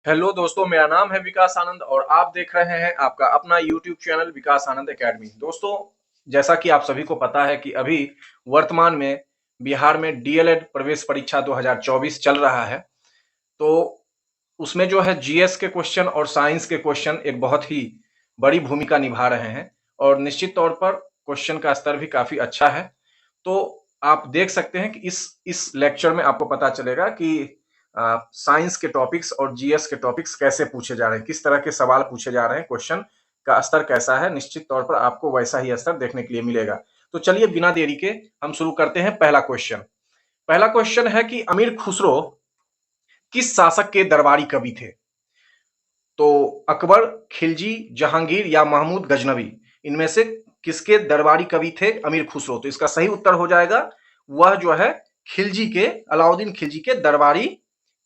Hello दोस्तों, मेरा नाम है विकास आनंद और आप देख रहे हैं आपका अपना यूट्यूब चैनल विकास आनंद एकेडमी। दोस्तों, जैसा कि आप सभी को पता है कि अभी वर्तमान में बिहार में डीएलएड प्रवेश परीक्षा 2024 चल रहा है। तो उसमें जो है जीएस के क्वेश्चन और साइंस के क्वेश्चन एक बहुत ही बड़ी भूमिका निभा रहे हैं और निश्चित तौर पर क्वेश्चन का स्तर भी काफी अच्छा है। तो आप देख सकते हैं कि इस लेक्चर में आपको पता चलेगा कि साइंस के टॉपिक्स और जीएस के टॉपिक्स कैसे पूछे जा रहे हैं, किस तरह के सवाल पूछे जा रहे हैं, क्वेश्चन का स्तर कैसा है। निश्चित तौर पर आपको वैसा ही स्तर देखने के लिए मिलेगा। तो चलिए बिना देरी के हम शुरू करते हैं। पहला क्वेश्चन है कि अमीर खुसरो किस शासक के दरबारी कवि थे? तो अकबर, खिलजी, जहांगीर या महमूद गजनवी, इनमें से किसके दरबारी कवि थे अमीर खुसरो? तो इसका सही उत्तर हो जाएगा वह जो है खिलजी के, अलाउद्दीन खिलजी के दरबारी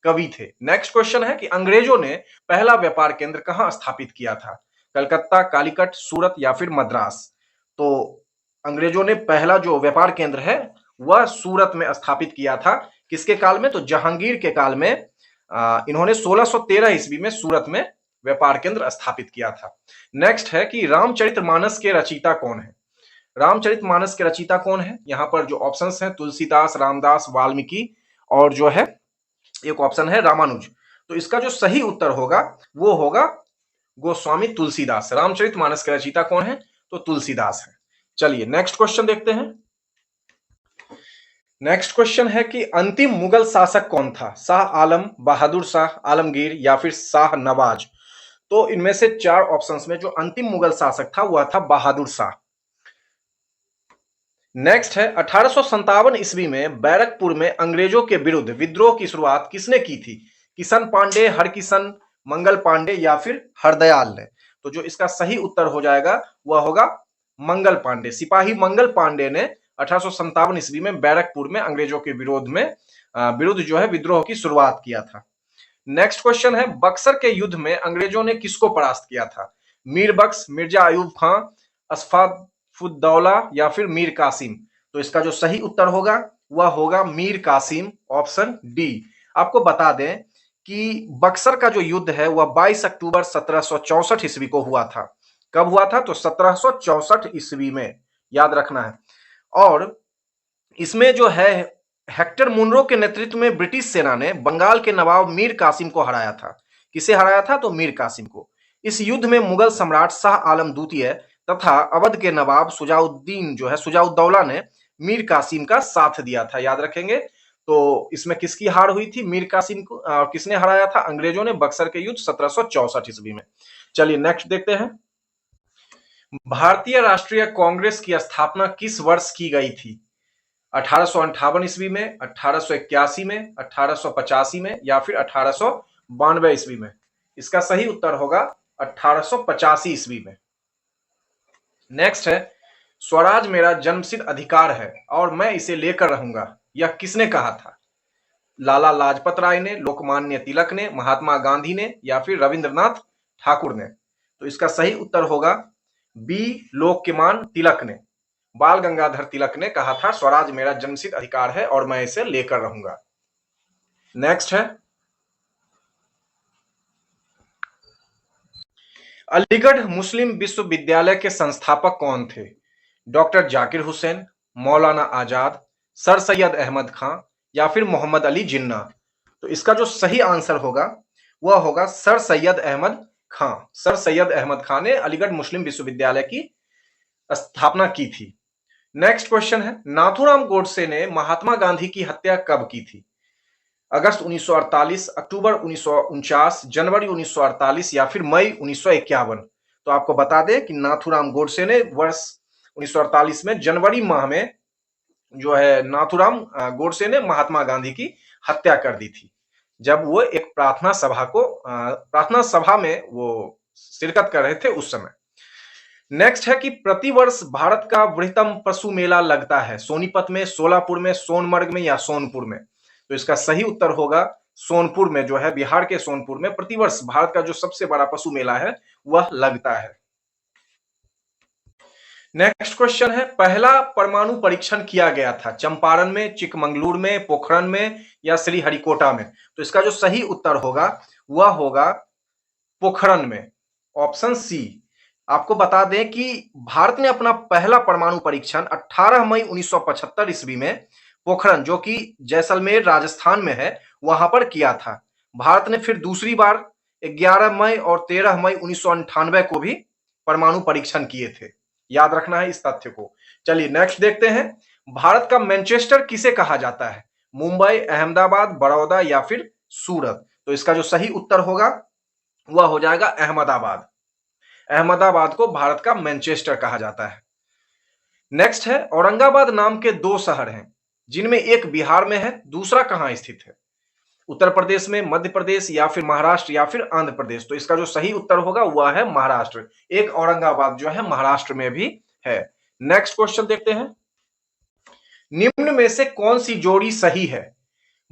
कवि थे। नेक्स्ट क्वेश्चन है कि अंग्रेजों ने पहला व्यापार केंद्र कहां स्थापित किया था? कलकत्ता, कालीकट, सूरत या फिर मद्रास? तो अंग्रेजों ने पहला जो व्यापार केंद्र है वह सूरत में स्थापित किया था। किसके काल में? तो जहांगीर के काल में। इन्होंने 1613 ईस्वी में सूरत में व्यापार केंद्र स्थापित किया था। नेक्स्ट है कि रामचरितमानस के रचयिता कौन है? रामचरितमानस के रचयिता कौन है? यहाँ पर जो ऑप्शंस हैं तुलसीदास, रामदास, वाल्मीकि और जो है एक ऑप्शन है रामानुज। तो इसका जो सही उत्तर होगा वो होगा गोस्वामी तुलसीदास। रामचरितमानस के रचयिता कौन है? तो तुलसीदास है। चलिए नेक्स्ट क्वेश्चन देखते हैं। नेक्स्ट क्वेश्चन है कि अंतिम मुगल शासक कौन था? शाह आलम, बहादुर शाह, आलमगीर या फिर शाह नवाज? तो इनमें से चार ऑप्शंस में जो अंतिम मुगल शासक था वह था बहादुर शाह। नेक्स्ट है 1857 ईस्वी में बैरकपुर में अंग्रेजों के विरुद्ध विद्रोह की शुरुआत किसने की थी? किशन पांडे, हरकिशन, मंगल पांडे या फिर हरदयाल ने? तो जो इसका सही उत्तर हो जाएगा वह होगा मंगल पांडे। सिपाही मंगल पांडे ने 1857 ईस्वी में बैरकपुर में अंग्रेजों के विरुद्ध जो है विद्रोह की शुरुआत किया था। नेक्स्ट क्वेश्चन है बक्सर के युद्ध में अंग्रेजों ने किसको परास्त किया था? मीर बख्श, मिर्जा अयूब खां, अशफाकुद्दौला या फिर मीर कासिम? तो इसका जो सही उत्तर होगा वह होगा मीर कासिम, ऑप्शन डी। आपको बता दें कि बक्सर का जो युद्ध है वह 22 अक्टूबर 1764 ईस्वी को हुआ था। कब हुआ था? तो 1764 ईस्वी में, याद रखना है। और इसमें जो है हेक्टर मुनरो के नेतृत्व में ब्रिटिश सेना ने बंगाल के नवाब मीर कासिम को हराया था। किसे हराया था? तो मीर कासिम को। इस युद्ध में मुगल सम्राट शाह आलम द्वितीय तथा अवध के नवाब सुजाउद्दौला ने मीर कासिम का साथ दिया था, याद रखेंगे। तो इसमें किसकी हार हुई थी? मीर कासिम को। किसने हराया था? अंग्रेजों ने, बक्सर के युद्ध 1764 ईस्वी में। चलिए नेक्स्ट देखते हैं। भारतीय राष्ट्रीय कांग्रेस की स्थापना किस वर्ष की गई थी? 1858 ईस्वी में, 1881 में, 1885 में या फिर 1892 ईस्वी में? इसका सही उत्तर होगा 1885 ईस्वी में। नेक्स्ट है स्वराज मेरा जन्मसिद्ध अधिकार है और मैं इसे लेकर रहूंगा, यह किसने कहा था? लाला लाजपत राय ने, लोकमान्य तिलक ने, महात्मा गांधी ने या फिर रविंद्रनाथ ठाकुर ने? तो इसका सही उत्तर होगा बी, लोकमान तिलक ने। बाल गंगाधर तिलक ने कहा था स्वराज मेरा जन्मसिद्ध अधिकार है और मैं इसे लेकर रहूंगा। नेक्स्ट है अलीगढ़ मुस्लिम विश्वविद्यालय के संस्थापक कौन थे? डॉक्टर जाकिर हुसैन, मौलाना आजाद, सर सैयद अहमद खां या फिर मोहम्मद अली जिन्ना? तो इसका जो सही आंसर होगा वह होगा सर सैयद अहमद खां। सर सैयद अहमद खां ने अलीगढ़ मुस्लिम विश्वविद्यालय की स्थापना की थी। नेक्स्ट क्वेश्चन है नाथूराम गोडसे ने महात्मा गांधी की हत्या कब की थी? अगस्त 1948, अक्टूबर 1949, जनवरी 1948 या फिर मई 1951? तो आपको बता दें कि नाथूराम गोडसे ने वर्ष 1948 में जनवरी माह में जो है नाथूराम गोडसे ने महात्मा गांधी की हत्या कर दी थी, जब वो एक प्रार्थना सभा में वो शिरकत कर रहे थे उस समय। नेक्स्ट है कि प्रतिवर्ष भारत का बृहत्तम पशु मेला लगता है सोनीपत में, सोलापुर में, सोनमर्ग में या सोनपुर में? तो इसका सही उत्तर होगा सोनपुर में, जो है बिहार के सोनपुर में प्रतिवर्ष भारत का जो सबसे बड़ा पशु मेला है वह लगता है। नेक्स्ट क्वेश्चन है पहला परमाणु परीक्षण किया गया था चंपारण में, चिकमंगलुरु में, पोखरण में या श्रीहरिकोटा में? तो इसका जो सही उत्तर होगा वह होगा पोखरण में, ऑप्शन सी। आपको बता दें कि भारत ने अपना पहला परमाणु परीक्षण 18 मई 1975 ईस्वी में पोखरण, जो कि जैसलमेर राजस्थान में है, वहां पर किया था। भारत ने फिर दूसरी बार 11 मई और 13 मई 1998 को भी परमाणु परीक्षण किए थे। याद रखना है इस तथ्य को। चलिए नेक्स्ट देखते हैं। भारत का मैनचेस्टर किसे कहा जाता है? मुंबई, अहमदाबाद, बड़ौदा या फिर सूरत? तो इसका जो सही उत्तर होगा वह हो जाएगा अहमदाबाद। अहमदाबाद को भारत का मैनचेस्टर कहा जाता है। नेक्स्ट है, औरंगाबाद नाम के दो शहर हैं जिनमें एक बिहार में है, दूसरा कहां स्थित है? उत्तर प्रदेश में, मध्य प्रदेश या फिर महाराष्ट्र या फिर आंध्र प्रदेश? तो इसका जो सही उत्तर होगा वह है महाराष्ट्र। एक औरंगाबाद जो है महाराष्ट्र में भी है। नेक्स्ट क्वेश्चन देखते हैं। निम्न में से कौन सी जोड़ी सही है?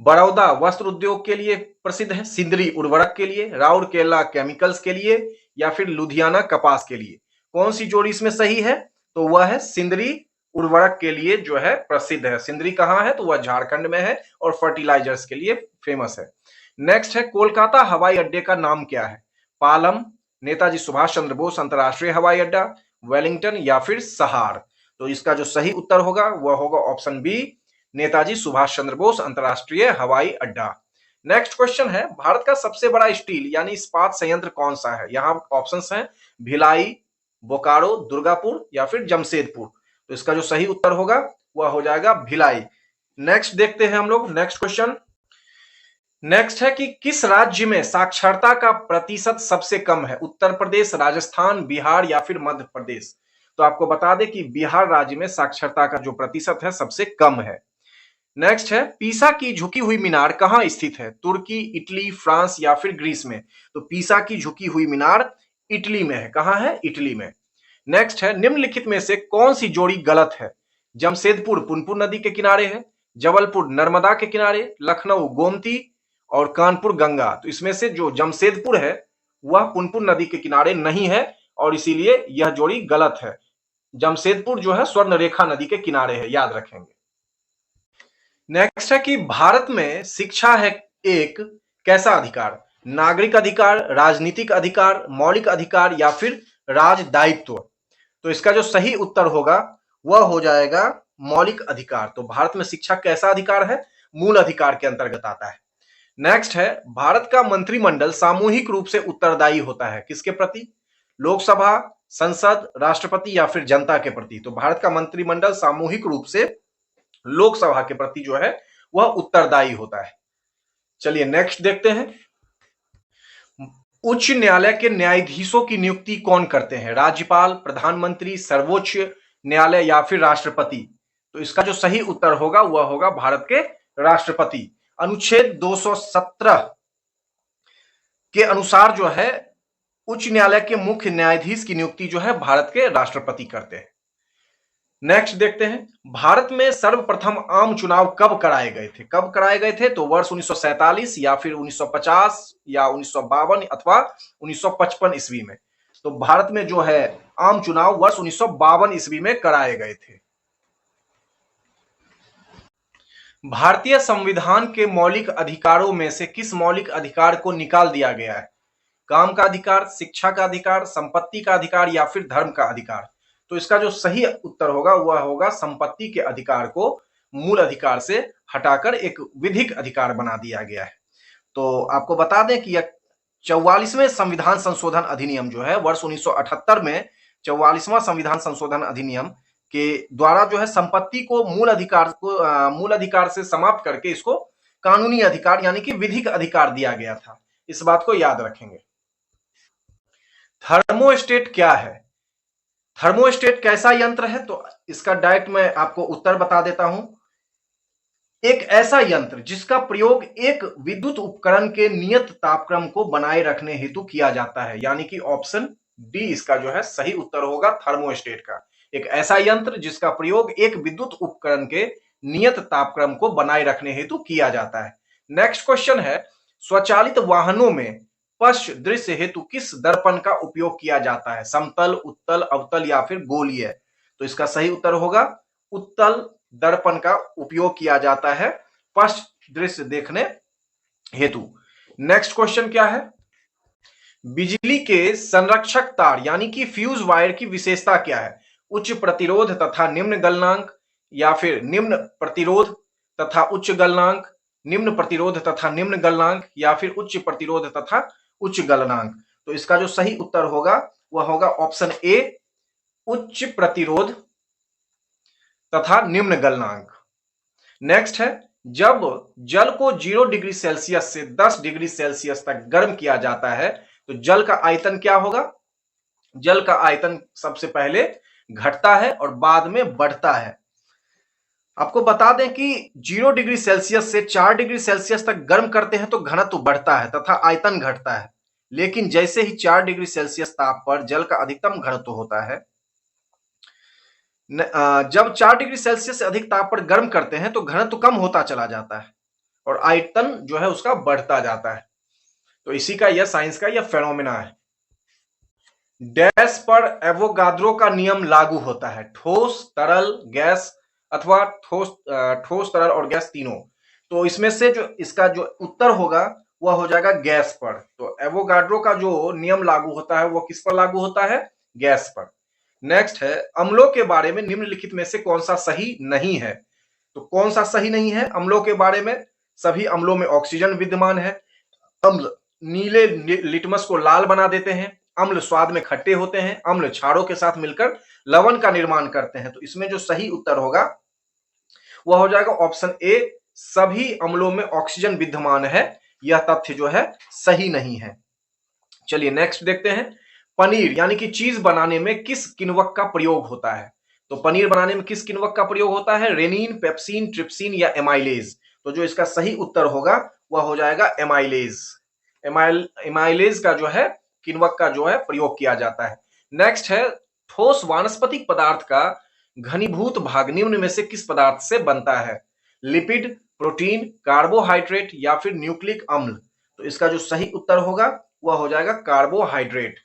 बड़ौदा वस्त्र उद्योग के लिए प्रसिद्ध है, सिंदरी उर्वरक के लिए, राउरकेला केमिकल्स के लिए या फिर लुधियाना कपास के लिए? कौन सी जोड़ी इसमें सही है? तो वह है सिंदरी उर्वरक के लिए जो है प्रसिद्ध है। सिंदरी कहां है? तो वह झारखंड में है और फर्टिलाइजर्स के लिए फेमस है। नेक्स्ट है, कोलकाता हवाई अड्डे का नाम क्या है? पालम, नेताजी सुभाष चंद्र बोस अंतरराष्ट्रीय हवाई अड्डा, वेलिंगटन या फिर सहार? तो इसका जो सही उत्तर होगा वह होगा ऑप्शन बी, नेताजी सुभाष चंद्र बोस अंतरराष्ट्रीय हवाई अड्डा। नेक्स्ट क्वेश्चन है, भारत का सबसे बड़ा स्टील यानी इस्पात संयंत्र कौन सा है? यहां ऑप्शंस हैं भिलाई, बोकारो, दुर्गापुर या फिर जमशेदपुर? तो इसका जो सही उत्तर होगा वह हो जाएगा भिलाई। नेक्स्ट देखते हैं हम लोग नेक्स्ट क्वेश्चन। नेक्स्ट है कि किस राज्य में साक्षरता का प्रतिशत सबसे कम है? उत्तर प्रदेश, राजस्थान, बिहार या फिर मध्य प्रदेश? तो आपको बता दें कि बिहार राज्य में साक्षरता का जो प्रतिशत है सबसे कम है। नेक्स्ट है, पीसा की झुकी हुई मीनार कहां स्थित है? तुर्की, इटली, फ्रांस या फिर ग्रीस में? तो पीसा की झुकी हुई मीनार इटली में है। कहां है? इटली में। नेक्स्ट है, निम्नलिखित में से कौन सी जोड़ी गलत है? जमशेदपुर पुनपुन नदी के किनारे है, जबलपुर नर्मदा के किनारे, लखनऊ गोमती और कानपुर गंगा? तो इसमें से जो जमशेदपुर है वह पुनपुन नदी के किनारे नहीं है और इसीलिए यह जोड़ी गलत है। जमशेदपुर जो है स्वर्ण रेखा नदी के किनारे है, याद रखेंगे। नेक्स्ट है कि भारत में शिक्षा है एक कैसा अधिकार? नागरिक अधिकार, राजनीतिक अधिकार, मौलिक अधिकार या फिर राजदायित्व? तो इसका जो सही उत्तर होगा वह हो जाएगा मौलिक अधिकार। तो भारत में शिक्षा कैसा अधिकार है? मूल अधिकार के अंतर्गत आता है। नेक्स्ट है, भारत का मंत्रिमंडल सामूहिक रूप से उत्तरदायी होता है किसके प्रति? लोकसभा, संसद, राष्ट्रपति या फिर जनता के प्रति? तो भारत का मंत्रिमंडल सामूहिक रूप से लोकसभा के प्रति जो है वह उत्तरदायी होता है। चलिए नेक्स्ट देखते हैं। उच्च न्यायालय के न्यायाधीशों की नियुक्ति कौन करते हैं? राज्यपाल, प्रधानमंत्री, सर्वोच्च न्यायालय या फिर राष्ट्रपति? तो इसका जो सही उत्तर होगा वह होगा भारत के राष्ट्रपति। अनुच्छेद 217 के अनुसार जो है उच्च न्यायालय के मुख्य न्यायाधीश की नियुक्ति जो है भारत के राष्ट्रपति करते हैं। नेक्स्ट देखते हैं, भारत में सर्वप्रथम आम चुनाव कब कराए गए थे? कब कराए गए थे? तो वर्ष 1947 या फिर 1950 या 1952 अथवा 1955 ईस्वी में? तो भारत में जो है आम चुनाव वर्ष 1952 ईस्वी में कराए गए थे। भारतीय संविधान के मौलिक अधिकारों में से किस मौलिक अधिकार को निकाल दिया गया है? काम का अधिकार, शिक्षा का अधिकार, संपत्ति का अधिकार या फिर धर्म का अधिकार? तो इसका जो सही उत्तर होगा वह होगा संपत्ति के अधिकार को मूल अधिकार से हटाकर एक विधिक अधिकार बना दिया गया है। तो आपको बता दें कि यह 44वें संविधान संशोधन अधिनियम जो है वर्ष 1978 में 44वां संविधान संशोधन अधिनियम के द्वारा जो है संपत्ति को मूल अधिकार से समाप्त करके इसको कानूनी अधिकार यानी कि विधिक अधिकार दिया गया था। इस बात को याद रखेंगे। थर्मोस्टेट क्या है? थर्मोस्टेट कैसा यंत्र है? तो इसका डायरेक्ट मैं आपको उत्तर बता देता हूं। एक ऐसा यंत्र जिसका प्रयोग एक विद्युत उपकरण के नियत तापक्रम को बनाए रखने हेतु किया जाता है, यानी कि ऑप्शन डी इसका जो है सही उत्तर होगा थर्मोस्टेट का। एक ऐसा यंत्र जिसका प्रयोग एक विद्युत उपकरण के नियत तापक्रम को बनाए रखने हेतु किया जाता है। नेक्स्ट क्वेश्चन है, स्वचालित वाहनों में स्पष्ट दृश्य हेतु किस दर्पण का उपयोग किया जाता है? समतल, उत्तल, अवतल या फिर गोलीय? तो इसका सही उत्तर होगा उत्तल दर्पण का उपयोग किया जाता है स्पष्ट दृश्य देखने हेतु। नेक्स्ट क्वेश्चन क्या है? बिजली के संरक्षक तार यानी कि फ्यूज वायर की विशेषता क्या है? उच्च प्रतिरोध तथा निम्न गलनांक, या फिर निम्न प्रतिरोध तथा उच्च गलनांक, निम्न प्रतिरोध तथा निम्न गलनांक, या फिर उच्च प्रतिरोध तथा उच्च गलनांक। तो इसका जो सही उत्तर होगा वह होगा ऑप्शन ए, उच्च प्रतिरोध तथा निम्न गलनांक। नेक्स्ट है, जब जल को 0 डिग्री सेल्सियस से 10 डिग्री सेल्सियस तक गर्म किया जाता है तो जल का आयतन क्या होगा? जल का आयतन सबसे पहले घटता है और बाद में बढ़ता है। आपको बता दें कि 0 डिग्री सेल्सियस से 4 डिग्री सेल्सियस तक गर्म करते हैं तो घनत्व बढ़ता है तथा आयतन घटता है, लेकिन जैसे ही 4 डिग्री सेल्सियस ताप पर जल का अधिकतम घनत्व होता है, जब 4 डिग्री सेल्सियस से अधिक ताप पर गर्म करते हैं तो घनत्व कम होता चला जाता है और आयतन जो है उसका बढ़ता जाता है। तो इसी का यह साइंस का यह फेनोमेना है। डैश पर एवोगाद्रो का नियम लागू होता है? ठोस, तरल, गैस अथवा ठोस तरल और गैस तीनों। तो इसमें से जो इसका जो उत्तर होगा वह हो जाएगा गैस पर। तो एवोगाड्रो का जो नियम लागू होता है वो किस पर लागू होता है? गैस पर। नेक्स्ट है, अम्लों के बारे में निम्नलिखित में से कौन सा सही नहीं है? तो कौन सा सही नहीं है अम्लों के बारे में? सभी अम्लों में ऑक्सीजन विद्यमान है, अम्ल नीले लिटमस को लाल बना देते हैं, अम्ल स्वाद में खट्टे होते हैं, अम्ल क्षारों के साथ मिलकर लवण का निर्माण करते हैं। तो इसमें जो सही उत्तर होगा वह हो जाएगा ऑप्शन ए, सभी अम्लों में ऑक्सीजन विद्यमान है। यह तथ्य जो है सही नहीं है। चलिए नेक्स्ट देखते हैं, पनीर यानी कि चीज बनाने में किस किण्वक का प्रयोग होता है? तो पनीर बनाने में किस किण्वक का प्रयोग होता है? रेनिन, पेप्सिन, ट्रिप्सिन या एमाइलेज। तो जो इसका सही उत्तर होगा वह हो जाएगा एमाइलेज। एमाइलेज का जो है किण्वक का जो है प्रयोग किया जाता है। नेक्स्ट है, ठोस वानस्पतिक पदार्थ का घनीभूत भाग निम्न में से किस पदार्थ से बनता है? लिपिड, प्रोटीन, कार्बोहाइड्रेट या फिर न्यूक्लिक अम्ल। तो इसका जो सही उत्तर होगा वह हो जाएगा कार्बोहाइड्रेट।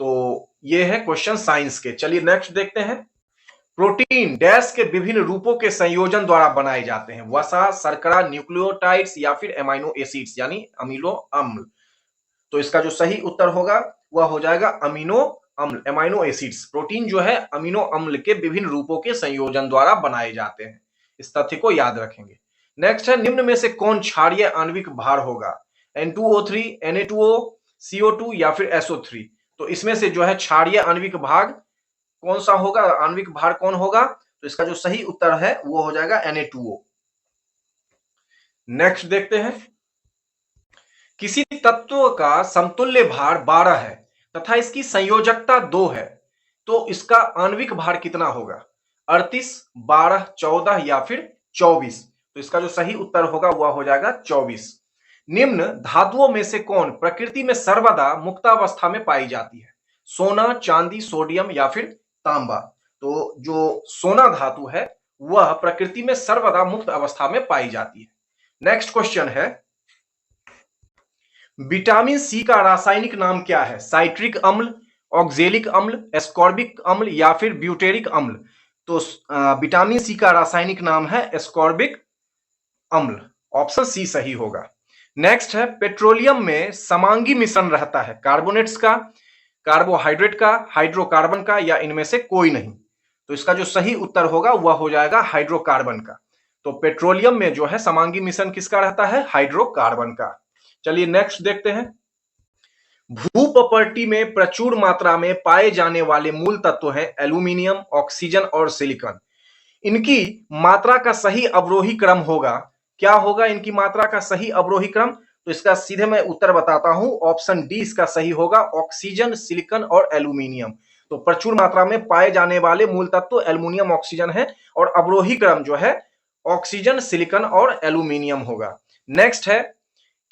तो ये है क्वेश्चन साइंस के। चलिए नेक्स्ट देखते हैं, प्रोटीन डैश के विभिन्न रूपों के संयोजन द्वारा बनाए जाते हैं? वसा, शर्करा, न्यूक्लियोटाइड्स या फिर एमाइनो एसिड्स यानी अमीनो अम्ल। तो इसका जो सही उत्तर होगा वह हो जाएगा अमीनो अम्ल, एमाइनो एसिड्स। प्रोटीन जो है अमीनो अम्ल के विभिन्न रूपों के संयोजन द्वारा बनाए जाते हैं। इस तथ्य को याद रखेंगे। नेक्स्ट है, निम्न में से कौन क्षारीय आणविक भार होगा? N2O3, Na2O, CO2 या फिर SO3। तो इसमें से जो है क्षारीय आणविक भाग कौन सा होगा? आणविक भार कौन होगा? तो इसका जो सही उत्तर है वो हो जाएगा Na2O। नेक्स्ट देखते हैं, किसी तत्व का समतुल्य भार 12 है तथा इसकी संयोजकता 2 है, तो इसका आणविक भार कितना होगा? 38, 12, 14 या फिर 24। तो इसका जो सही उत्तर होगा वह हो जाएगा 24। निम्न धातुओं में से कौन प्रकृति में सर्वदा मुक्तावस्था में पाई जाती है? सोना, चांदी, सोडियम या फिर तांबा। तो जो सोना धातु है वह प्रकृति में सर्वदा मुक्त अवस्था में पाई जाती है। नेक्स्ट क्वेश्चन है, विटामिन सी का रासायनिक नाम क्या है? साइट्रिक अम्ल, ऑक्जेलिक अम्ल, एस्कॉर्बिक अम्ल या फिर ब्यूटेरिक अम्ल। तो विटामिन सी का रासायनिक नाम है एस्कॉर्बिक अम्ल। ऑप्शन सी सही होगा। नेक्स्ट है, पेट्रोलियम में समांगी मिश्रण रहता है? कार्बोनेट्स का, कार्बोहाइड्रेट का, हाइड्रोकार्बन का या इनमें से कोई नहीं। तो इसका जो सही उत्तर होगा वह हो जाएगा हाइड्रोकार्बन का। तो पेट्रोलियम में जो है समांगी मिश्रण किसका रहता है? हाइड्रोकार्बन का। चलिए नेक्स्ट देखते हैं, भूप्रॉपर्टी में प्रचुर मात्रा में पाए जाने वाले मूल तत्व हैं एल्यूमिनियम, ऑक्सीजन और सिलिकॉन। इनकी मात्रा का सही अवरोही क्रम होगा, क्या होगा इनकी मात्रा का सही अवरोही क्रम? तो इसका सीधे मैं उत्तर बताता हूं, ऑप्शन डी इसका सही होगा, ऑक्सीजन, सिलिकॉन और एल्यूमिनियम। तो प्रचुर मात्रा में पाए जाने वाले मूल तत्व एल्यूमिनियम, ऑक्सीजन है और अवरोही क्रम जो है ऑक्सीजन, सिलिकॉन और एल्यूमिनियम होगा। नेक्स्ट है,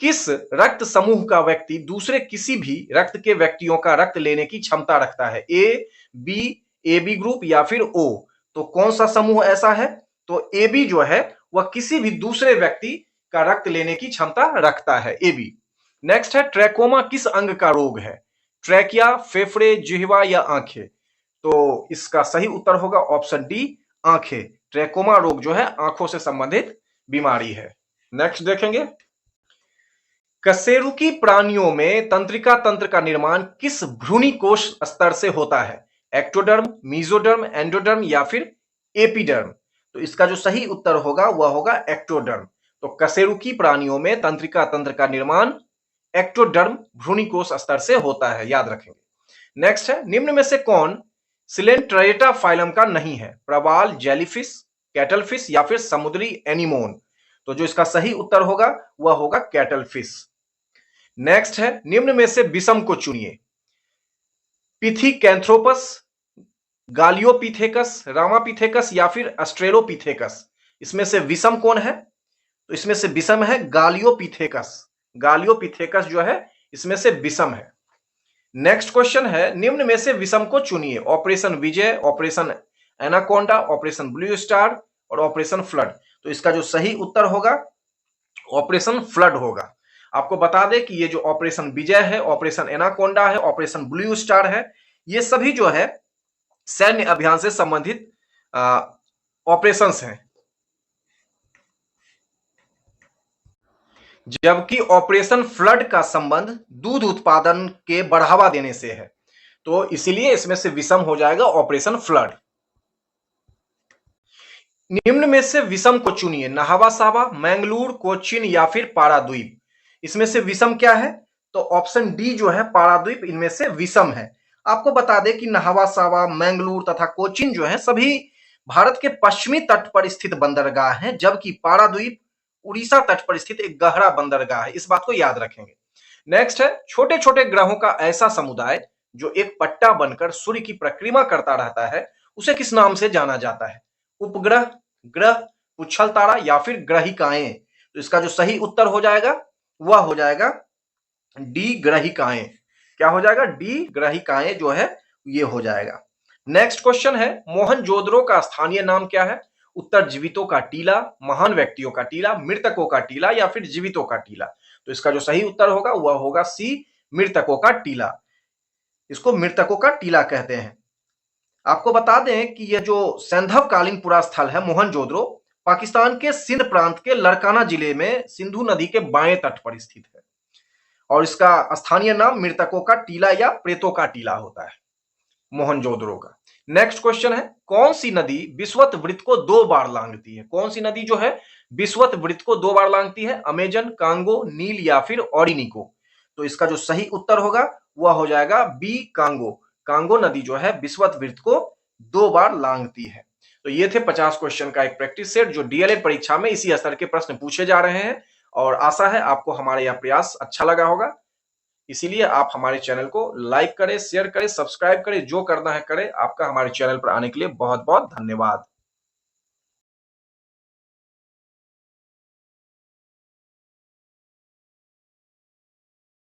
किस रक्त समूह का व्यक्ति दूसरे किसी भी रक्त के व्यक्तियों का रक्त लेने की क्षमता रखता है? ए, बी, ए बी ग्रुप या फिर ओ। तो कौन सा समूह ऐसा है? तो ए बी जो है वह किसी भी दूसरे व्यक्ति का रक्त लेने की क्षमता रखता है, ए बी। नेक्स्ट है, ट्रैकोमा किस अंग का रोग है? ट्रैकिया, फेफड़े, जिह्वा या आंखें। तो इसका सही उत्तर होगा ऑप्शन डी, आंखें। ट्रैकोमा रोग जो है आंखों से संबंधित बीमारी है। नेक्स्ट देखेंगे, कशेरुकी प्राणियों में तंत्रिका तंत्र का निर्माण किस भ्रूणी कोश स्तर से होता है? एक्टोडर्म, मीजोडर्म, एंडोडर्म या फिर एपिडर्म? तो इसका जो सही उत्तर होगा वह होगा एक्टोडर्म। तो कशेरुकी प्राणियों में तंत्रिका तंत्र का निर्माण एक्टोडर्म भ्रूणी कोश स्तर से होता है, याद रखेंगे। नेक्स्ट है, निम्न में से कौन सिलेंट्रेटा फाइलम का नहीं है? प्रवाल, जेलीफिश, कैटलफिश या फिर समुद्री एनीमोन? तो जो इसका सही उत्तर होगा वह होगा कैटलफिश। नेक्स्ट है, निम्न में से विषम को चुनिए। पिथिकैंथ्रोपस, गालियोपिथेकस, रामापिथेकस या फिर अस्ट्रेलोपिथेकस? इसमें से विषम कौन है? तो इसमें से विषम है गालियोपिथेकस। गालियोपिथेकस जो है इसमें से विषम है। नेक्स्ट क्वेश्चन है, निम्न में से विषम को चुनिए। Operation Vijay, operation anaconda, operation blue star और ऑपरेशन फ्लड? तो इसका जो सही उत्तर होगा ऑपरेशन फ्लड होगा। आपको बता दें कि ये जो ऑपरेशन विजय है, ऑपरेशन एनाकोंडा है, ऑपरेशन ब्लू स्टार है, ये सभी जो है सैन्य अभियान से संबंधित ऑपरेशंस हैं, जबकि ऑपरेशन फ्लड का संबंध दूध उत्पादन के बढ़ावा देने से है। तो इसीलिए इसमें से विषम हो जाएगा ऑपरेशन फ्लड। निम्न में से विषम को चुनिए। नाहवासावा, मैंगलोर, कोचीन या फिर पाराद्वीप? इसमें से विषम क्या है? तो ऑप्शन डी जो है पाराद्वीप इनमें से विषम है। आपको बता दें कि नाहवासावा, मैंगलोर तथा कोचीन जो है सभी भारत के पश्चिमी तट पर स्थित बंदरगाह हैं, जबकि पाराद्वीप उड़ीसा तट पर स्थित एक गहरा बंदरगाह है। इस बात को याद रखेंगे। नेक्स्ट है, छोटे छोटे ग्रहों का ऐसा समुदाय जो एक पट्टा बनकर सूर्य की परिक्रमा करता रहता है, उसे किस नाम से जाना जाता है? उपग्रह, ग्रह, उच्छल तारा या फिर ग्रहिकाएं? तो इसका जो सही उत्तर हो जाएगा वह हो जाएगा डी, ग्रहिकाएं। क्या हो जाएगा? डी, ग्रहिकाएं जो है ये हो जाएगा। नेक्स्ट क्वेश्चन है, मोहनजोदड़ो का स्थानीय नाम क्या है? उत्तर जीवितों का टीला, महान व्यक्तियों का टीला, मृतकों का टीला या फिर जीवितों का टीला? तो इसका जो सही उत्तर होगा वह होगा सी, मृतकों का टीला। इसको मृतकों का टीला कहते हैं। आपको बता दें कि यह जो सैंधवकालीन पुरा स्थल है मोहनजोदड़ो, पाकिस्तान के सिंध प्रांत के लड़काना जिले में सिंधु नदी के बाएं तट पर स्थित है और इसका स्थानीय नाम मृतकों का टीला या प्रेतों का टीला होता है, मोहनजोदड़ो का। नेक्स्ट क्वेश्चन है, कौन सी नदी विषुवत वृत्त को 2 बार लांघती है? कौन सी नदी जो है विषुवत वृत्त को 2 बार लांघती है? अमेजन, कांगो, नील या फिर ओरिनिको? तो इसका जो सही उत्तर होगा वह हो जाएगा बी, कांगो। कांगो नदी जो है विषुवत वृत्त को 2 बार लांघती है। तो ये थे 50 क्वेश्चन का एक प्रैक्टिस सेट जो डीएलएड परीक्षा में इसी स्तर के प्रश्न पूछे जा रहे हैं और आशा है आपको हमारा यह प्रयास अच्छा लगा होगा। इसीलिए आप हमारे चैनल को लाइक करें, शेयर करें, सब्सक्राइब करें, जो करना है करें। आपका हमारे चैनल पर आने के लिए बहुत बहुत धन्यवाद।